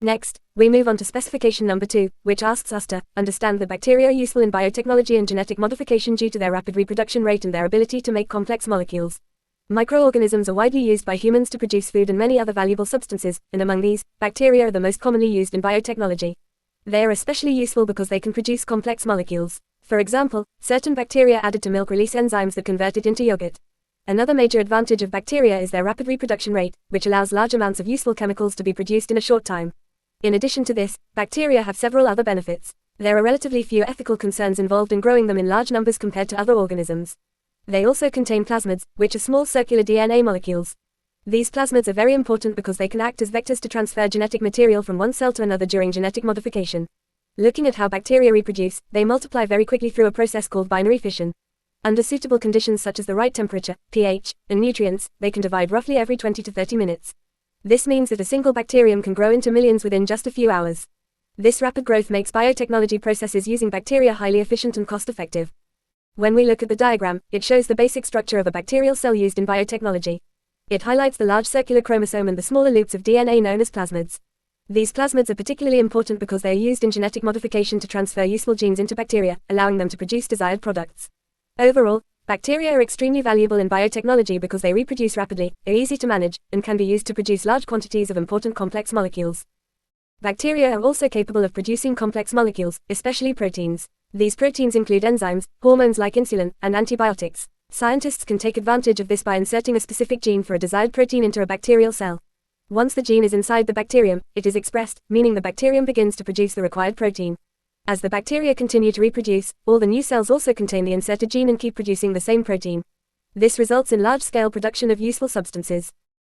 Next, we move on to specification number 2, which asks us to understand that bacteria are useful in biotechnology and genetic modification due to their rapid reproduction rate and their ability to make complex molecules. Microorganisms are widely used by humans to produce food and many other valuable substances, and among these, bacteria are the most commonly used in biotechnology. They are especially useful because they can produce complex molecules. For example, certain bacteria added to milk release enzymes that convert it into yogurt. Another major advantage of bacteria is their rapid reproduction rate, which allows large amounts of useful chemicals to be produced in a short time. In addition to this, bacteria have several other benefits. There are relatively few ethical concerns involved in growing them in large numbers compared to other organisms. They also contain plasmids, which are small circular DNA molecules. These plasmids are very important because they can act as vectors to transfer genetic material from one cell to another during genetic modification. Looking at how bacteria reproduce, they multiply very quickly through a process called binary fission. Under suitable conditions such as the right temperature, pH, and nutrients, they can divide roughly every 20 to 30 minutes. This means that a single bacterium can grow into millions within just a few hours. This rapid growth makes biotechnology processes using bacteria highly efficient and cost-effective. When we look at the diagram, it shows the basic structure of a bacterial cell used in biotechnology. It highlights the large circular chromosome and the smaller loops of DNA known as plasmids. These plasmids are particularly important because they are used in genetic modification to transfer useful genes into bacteria, allowing them to produce desired products. Overall, bacteria are extremely valuable in biotechnology because they reproduce rapidly, are easy to manage, and can be used to produce large quantities of important complex molecules. Bacteria are also capable of producing complex molecules, especially proteins. These proteins include enzymes, hormones like insulin, and antibiotics. Scientists can take advantage of this by inserting a specific gene for a desired protein into a bacterial cell. Once the gene is inside the bacterium, it is expressed, meaning the bacterium begins to produce the required protein. As the bacteria continue to reproduce, all the new cells also contain the inserted gene and keep producing the same protein. This results in large-scale production of useful substances.